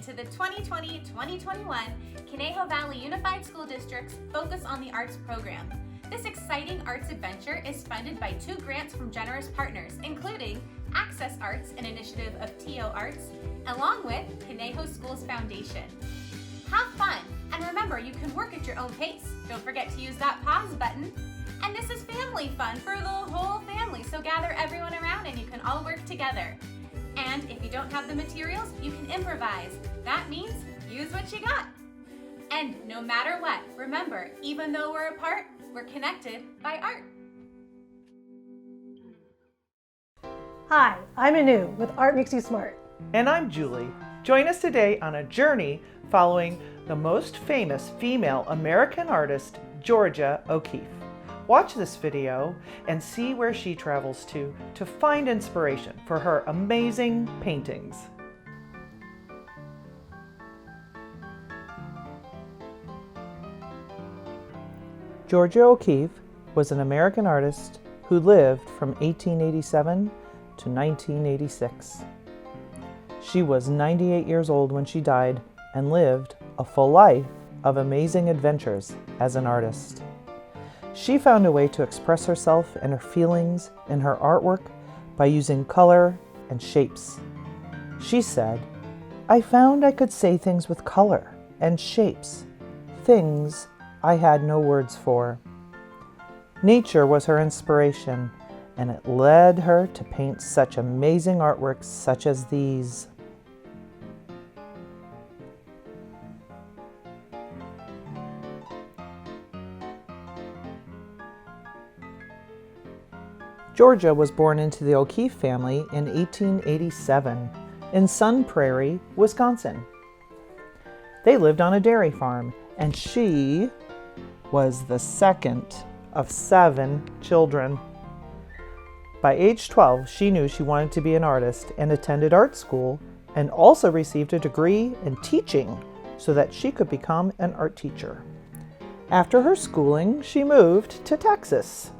to the 2020-2021 Conejo Valley Unified School District's Focus on the Arts program. This exciting arts adventure is funded by 2 grants from generous partners, including Access Arts, an initiative of TO Arts, along with Conejo Schools Foundation. Have fun, and remember, you can work at your own pace. Don't forget to use that pause button. And this is family fun for the whole family, so gather everyone around and you can all work together. And if you don't have the materials, you can improvise. That means use what you got. And no matter what, remember, even though we're apart, we're connected by art. Hi, I'm Anu with Art Makes You Smart. And I'm Julie. Join us today on a journey following the most famous female American artist, Georgia O'Keeffe. Watch this video and see where she travels to find inspiration for her amazing paintings. Georgia O'Keeffe was an American artist who lived from 1887 to 1986. She was 98 years old when she died and lived a full life of amazing adventures as an artist. She found a way to express herself and her feelings in her artwork by using color and shapes. She said, "I found I could say things with color and shapes, things I had no words for." Nature was her inspiration, and it led her to paint such amazing artworks such as these. Georgia was born into the O'Keeffe family in 1887 in Sun Prairie, Wisconsin. They lived on a dairy farm, and she was the second of 7 children. By age 12, she knew she wanted to be an artist and attended art school and also received a degree in teaching so that she could become an art teacher. After her schooling, she moved to Texas,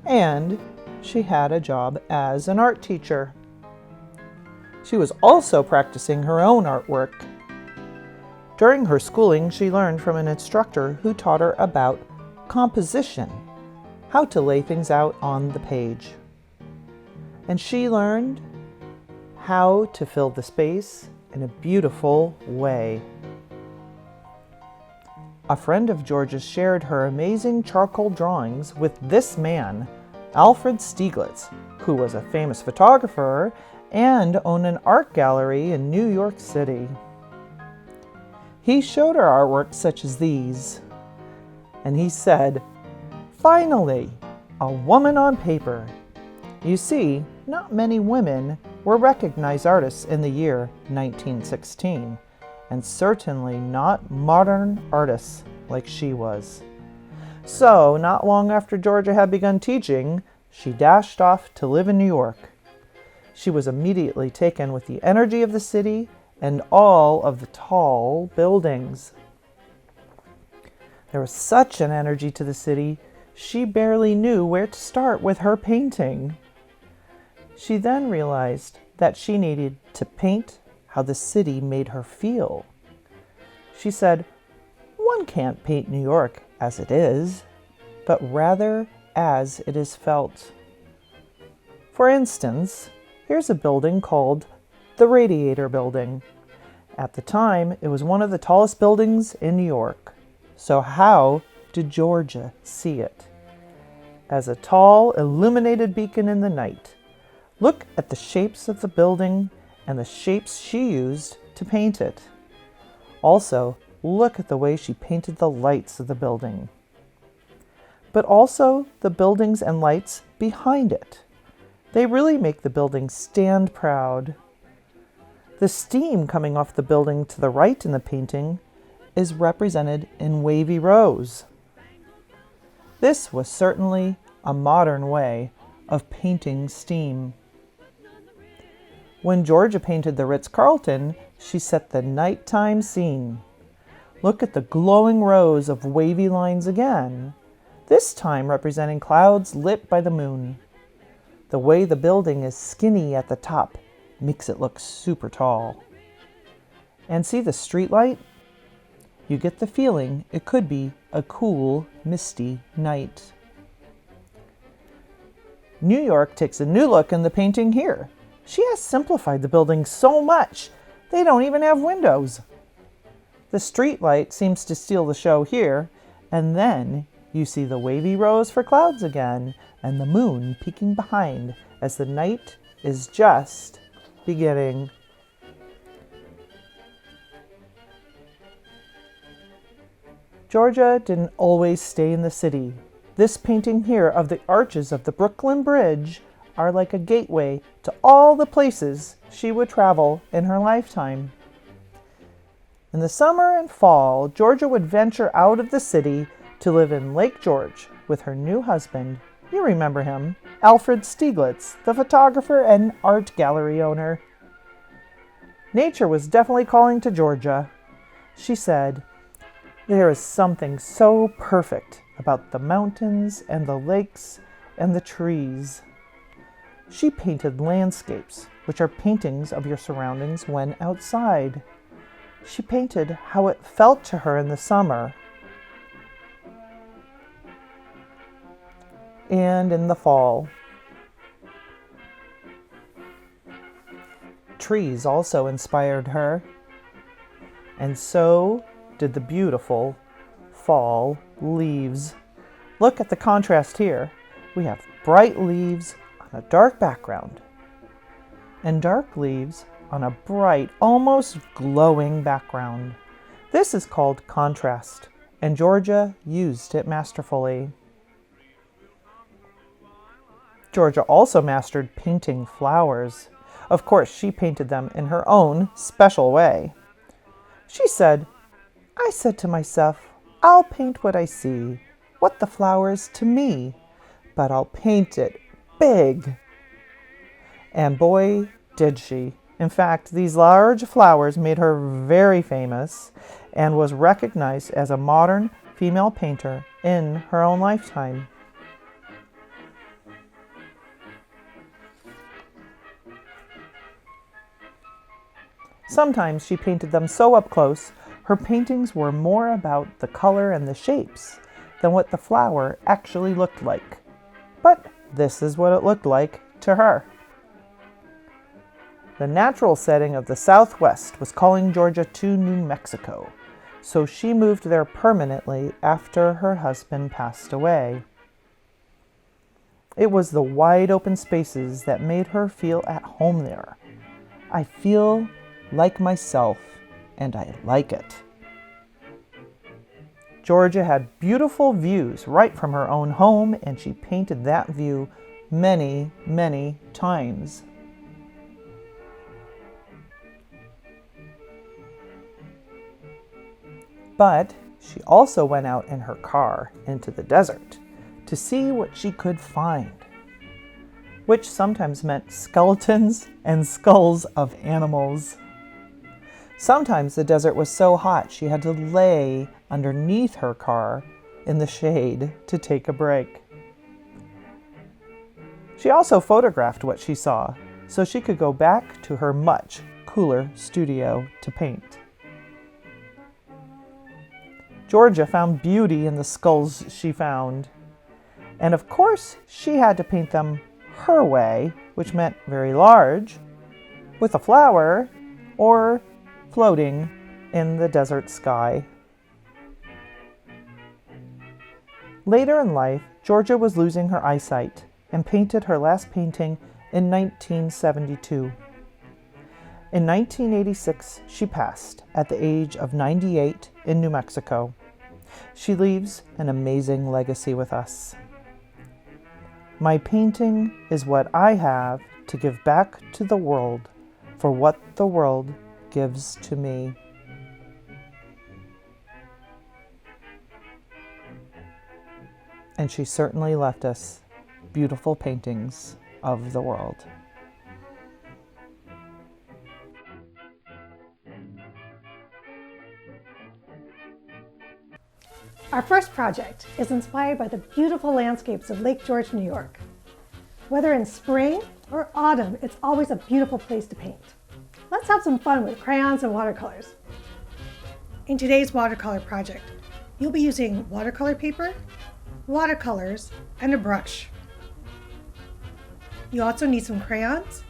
and she had a job as an art teacher. She was also practicing her own artwork. During her schooling, she learned from an instructor who taught her about composition, how to lay things out on the page. And she learned how to fill the space in a beautiful way. A friend of Georgia's shared her amazing charcoal drawings with this man, Alfred Stieglitz, who was a famous photographer and owned an art gallery in New York City. He showed her artwork such as these, and he said, "Finally, a woman on paper." You see, not many women were recognized artists in the year 1916, and certainly not modern artists like she was. So, not long after Georgia had begun teaching, she dashed off to live in New York. She was immediately taken with the energy of the city and all of the tall buildings. There was such an energy to the city, she barely knew where to start with her painting. She then realized that she needed to paint how the city made her feel. She said, "One can't paint New York as it is, but rather as it is felt." For instance, here's a building called the Radiator Building. At the time, it was one of the tallest buildings in New York. So how did Georgia see it? As a tall, illuminated beacon in the night. Look at the shapes of the building and the shapes she used to paint it. Also, look at the way she painted the lights of the building, but also the buildings and lights behind it. They really make the building stand proud. The steam coming off the building to the right in the painting is represented in wavy rows. This was certainly a modern way of painting steam. When Georgia painted the Ritz-Carlton, she set the nighttime scene. Look at the glowing rows of wavy lines again, this time representing clouds lit by the moon. The way the building is skinny at the top makes it look super tall. And see the street light? You get the feeling it could be a cool, misty night. New York takes a new look in the painting here. She has simplified the building so much, they don't even have windows. The street light seems to steal the show here, and then you see the wavy rose for clouds again, and the moon peeking behind as the night is just beginning. Georgia didn't always stay in the city. This painting here of the arches of the Brooklyn Bridge are like a gateway to all the places she would travel in her lifetime. In the summer and fall, Georgia would venture out of the city to live in Lake George with her new husband. You remember him, Alfred Stieglitz, the photographer and art gallery owner. Nature was definitely calling to Georgia. She said, "There is something so perfect about the mountains and the lakes and the trees." She painted landscapes, which are paintings of your surroundings when outside. She painted how it felt to her in the summer and in the fall. Trees also inspired her, and so did the beautiful fall leaves. Look at the contrast here. We have bright leaves on a dark background, and dark leaves on a bright, almost glowing background. This is called contrast, and Georgia used it masterfully. Georgia also mastered painting flowers. Of course, she painted them in her own special way. She said, "I said to myself, I'll paint what I see, what the flowers to me, but I'll paint it big." And boy, did she. In fact, these large flowers made her very famous and was recognized as a modern female painter in her own lifetime. Sometimes she painted them so up close, her paintings were more about the color and the shapes than what the flower actually looked like. But this is what it looked like to her. The natural setting of the Southwest was calling Georgia to New Mexico, so she moved there permanently after her husband passed away. It was the wide open spaces that made her feel at home there. "I feel like myself, and I like it." Georgia had beautiful views right from her own home, and she painted that view many, many times. But she also went out in her car into the desert to see what she could find, which sometimes meant skeletons and skulls of animals. Sometimes the desert was so hot she had to lay underneath her car in the shade to take a break. She also photographed what she saw so she could go back to her much cooler studio to paint. Georgia found beauty in the skulls she found, and of course she had to paint them her way, which meant very large, with a flower, or floating in the desert sky. Later in life, Georgia was losing her eyesight and painted her last painting in 1972. In 1986, she passed at the age of 98 in New Mexico. She leaves an amazing legacy with us. "My painting is what I have to give back to the world for what the world gives to me." And she certainly left us beautiful paintings of the world. Our first project is inspired by the beautiful landscapes of Lake George, New York. Whether in spring or autumn, it's always a beautiful place to paint. Let's have some fun with crayons and watercolors. In today's watercolor project, you'll be using watercolor paper, watercolors, and a brush. You also need some crayons,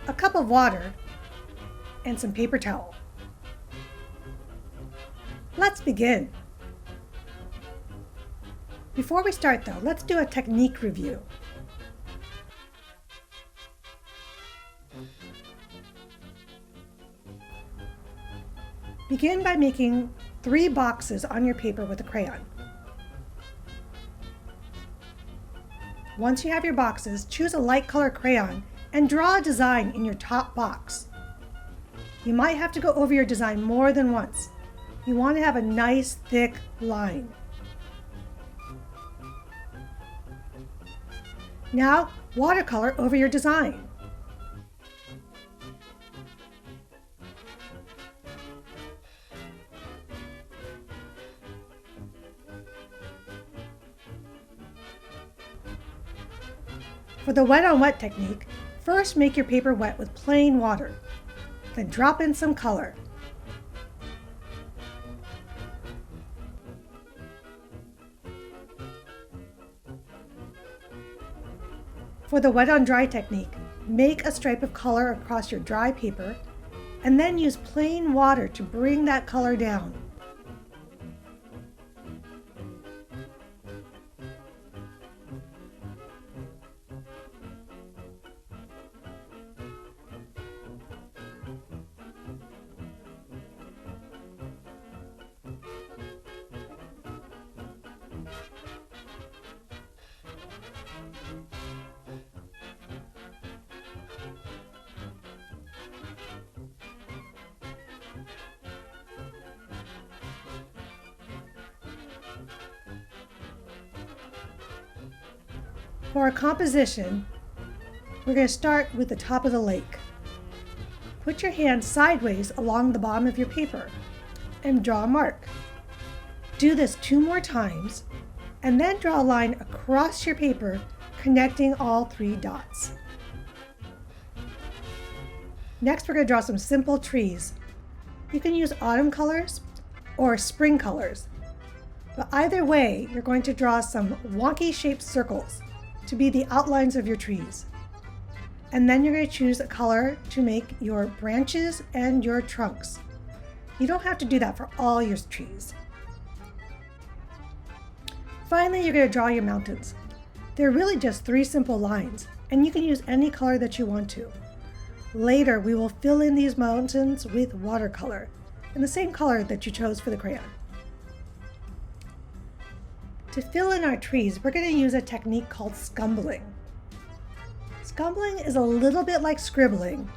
a cup of water, and some paper towel. Let's begin. Before we start though, let's do a technique review. Begin by making 3 boxes on your paper with a crayon. Once you have your boxes, choose a light color crayon and draw a design in your top box. You might have to go over your design more than once. You want to have a nice thick line. Now, watercolor over your design. For the wet on wet technique, first make your paper wet with plain water, then drop in some color. For the wet on dry technique, make a stripe of color across your dry paper and then use plain water to bring that color down. For our composition, we're going to start with the top of the lake. Put your hand sideways along the bottom of your paper and draw a mark. Do this 2 more times and then draw a line across your paper connecting all 3 dots. Next, we're going to draw some simple trees. You can use autumn colors or spring colors, but either way, you're going to draw some wonky shaped circles to be the outlines of your trees. And then you're going to choose a color to make your branches and your trunks. You don't have to do that for all your trees. Finally, you're going to draw your mountains. They're really just 3 simple lines, and you can use any color that you want to. Later, we will fill in these mountains with watercolor in the same color that you chose for the crayon. To fill in our trees, we're going to use a technique called scumbling. Scumbling is a little bit like scribbling,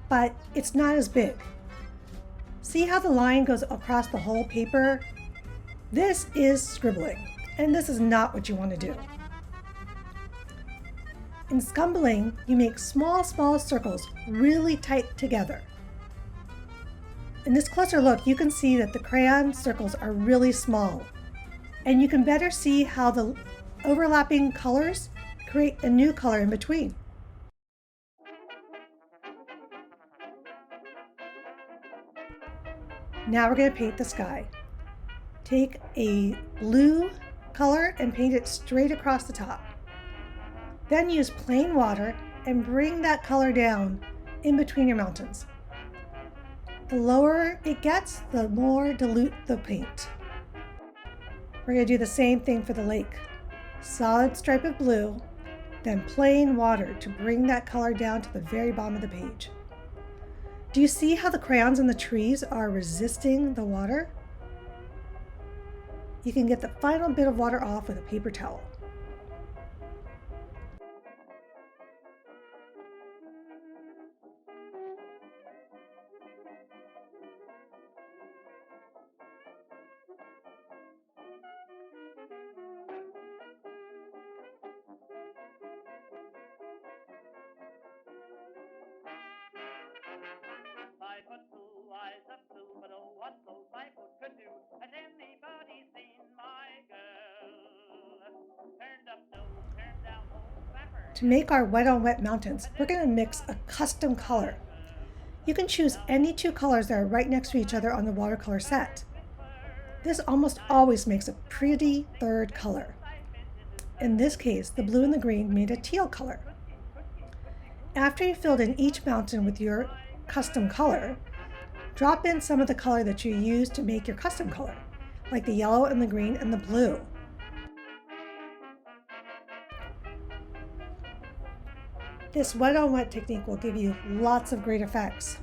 but it's not as big. See how the line goes across the whole paper? This is scribbling, and this is not what you want to do. In scumbling, you make small circles really tight together. In this closer look, you can see that the crayon circles are really small, and you can better see how the overlapping colors create a new color in between. Now we're going to paint the sky. Take a blue color and paint it straight across the top. Then use plain water and bring that color down in between your mountains. The lower it gets, the more dilute the paint. We're going to do the same thing for the lake. Solid stripe of blue, then plain water to bring that color down to the very bottom of the page. Do you see how the crayons in the trees are resisting the water? You can get the final bit of water off with a paper towel. To make our wet on wet mountains, we're going to mix a custom color. You can choose any two colors that are right next to each other on the watercolor set. This almost always makes a pretty third color. In this case, the blue and the green made a teal color. After you filled in each mountain with your custom color, drop in some of the color that you used to make your custom color, like the yellow and the green and the blue. This wet-on-wet technique will give you lots of great effects.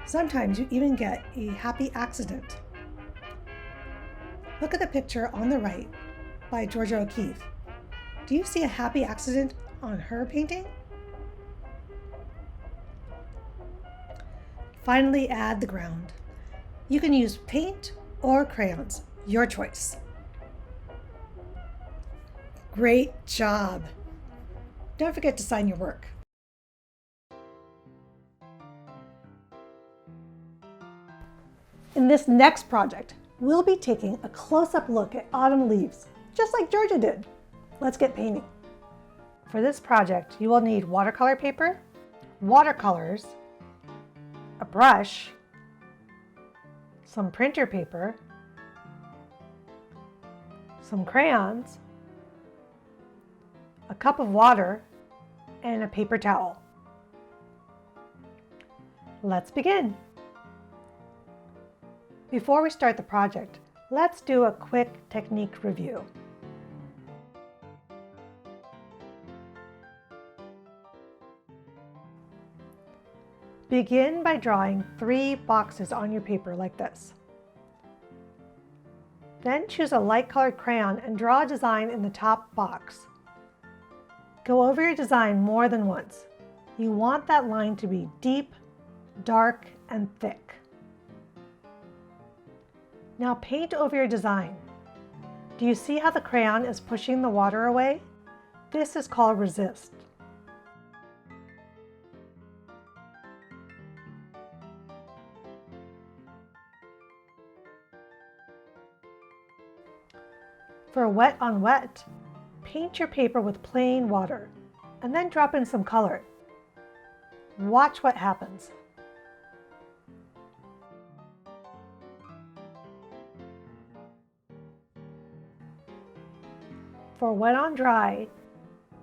Sometimes you even get a happy accident. Look at the picture on the right by Georgia O'Keefe. Do you see a happy accident on her painting? Finally, add the ground. You can use paint or crayons, your choice. Great job! Don't forget to sign your work. In this next project, we'll be taking a close-up look at autumn leaves, just like Georgia did. Let's get painting. For this project, you will need watercolor paper, watercolors, a brush, some printer paper, some crayons, a cup of water, and a paper towel. Let's begin. Before we start the project, let's do a quick technique review. Begin by drawing 3 boxes on your paper like this. Then choose a light colored crayon and draw a design in the top box. Go over your design more than once. You want that line to be deep, dark, and thick. Now paint over your design. Do you see how the crayon is pushing the water away? This is called resist. For wet on wet, paint your paper with plain water and then drop in some color. Watch what happens. For wet on dry,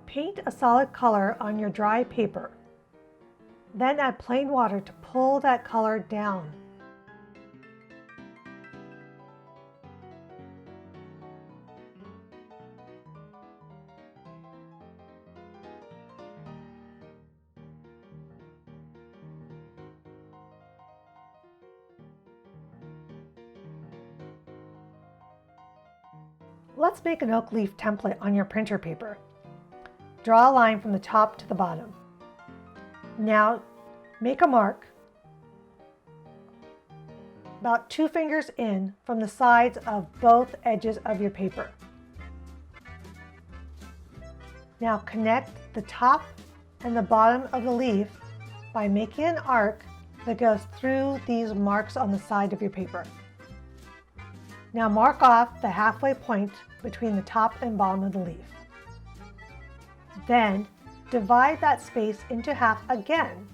paint a solid color on your dry paper. Then add plain water to pull that color down. Let's make an oak leaf template on your printer paper. Draw a line from the top to the bottom. Now make a mark about 2 fingers in from the sides of both edges of your paper. Now connect the top and the bottom of the leaf by making an arc that goes through these marks on the side of your paper. Now mark off the halfway point between the top and bottom of the leaf. Then divide that space into half again,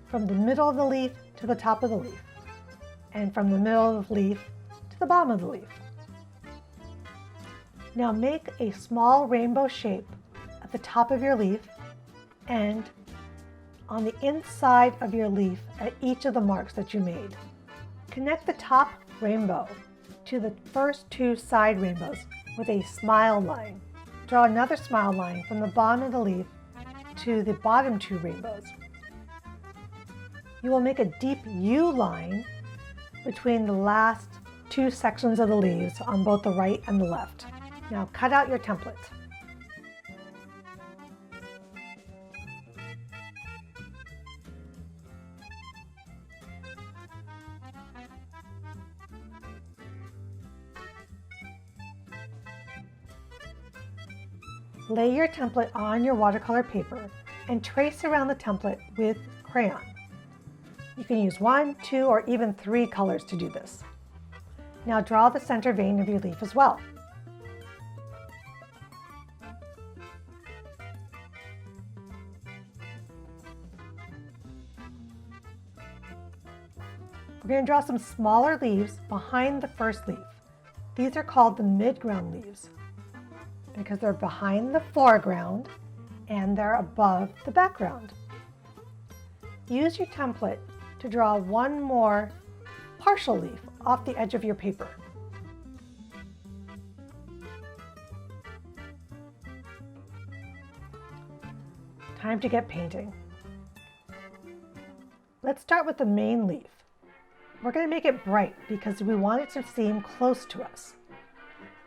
from the middle of the leaf to the top of the leaf, and from the middle of the leaf to the bottom of the leaf. Now make a small rainbow shape at the top of your leaf and on the inside of your leaf at each of the marks that you made. Connect the top rainbow to the first 2 side rainbows with a smile line. Draw another smile line from the bottom of the leaf to the bottom 2 rainbows. You will make a deep U line between the last 2 sections of the leaves on both the right and the left. Now cut out your template. Lay your template on your watercolor paper and trace around the template with crayon. You can use 1, 2, or even 3 colors to do this. Now draw the center vein of your leaf as well. We're going to draw some smaller leaves behind the first leaf. These are called the midground leaves because they're behind the foreground and they're above the background. Use your template to draw one more partial leaf off the edge of your paper. Time to get painting. Let's start with the main leaf. We're going to make it bright because we want it to seem close to us.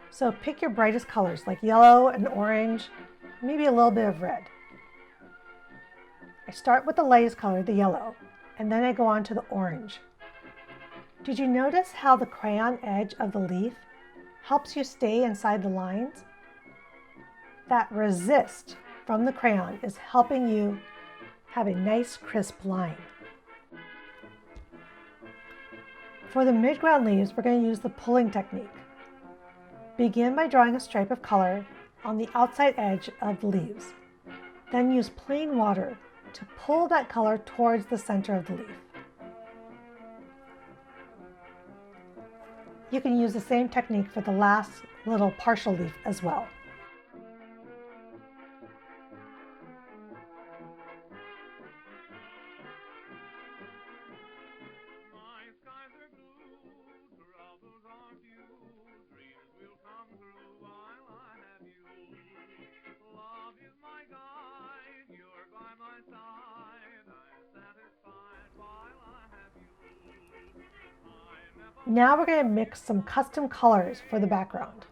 So pick your brightest colors like yellow and orange, maybe a little bit of red. I start with the lightest color, the yellow, and then I go on to the orange. Did you notice how the crayon edge of the leaf helps you stay inside the lines? That resist from the crayon is helping you have a nice crisp line. For the midground leaves, we're going to use the pulling technique. Begin by drawing a stripe of color on the outside edge of the leaves. Then use plain water to pull that color towards the center of the leaf. You can use the same technique for the last little partial leaf as well. Now we're going to mix some custom colors for the background.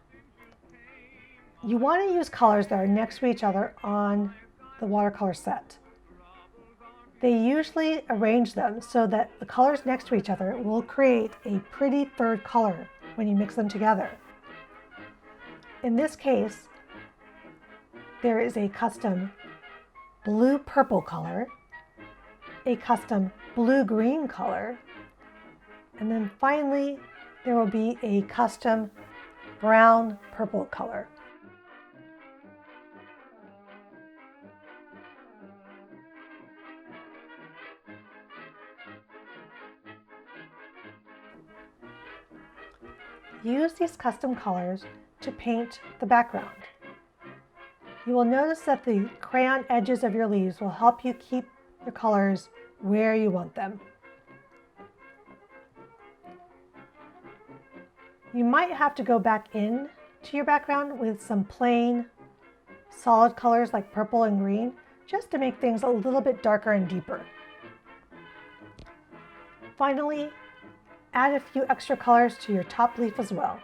You want to use colors that are next to each other on the watercolor set. They usually arrange them so that the colors next to each other will create a pretty third color when you mix them together. In this case, there is a custom blue-purple color, a custom blue-green color, and then finally, there will be a custom brown-purple color. Use these custom colors to paint the background. You will notice that the crayon edges of your leaves will help you keep the colors where you want them. You might have to go back in to your background with some plain solid colors like purple and green, just to make things a little bit darker and deeper. Finally, add a few extra colors to your top leaf as well.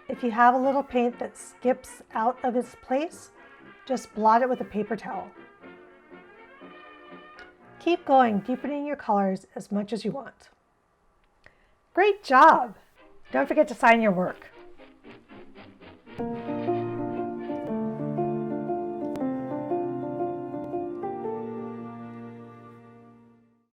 If you have a little paint that skips out of its place, just blot it with a paper towel. Keep going, deepening your colors as much as you want. Great job! Don't forget to sign your work.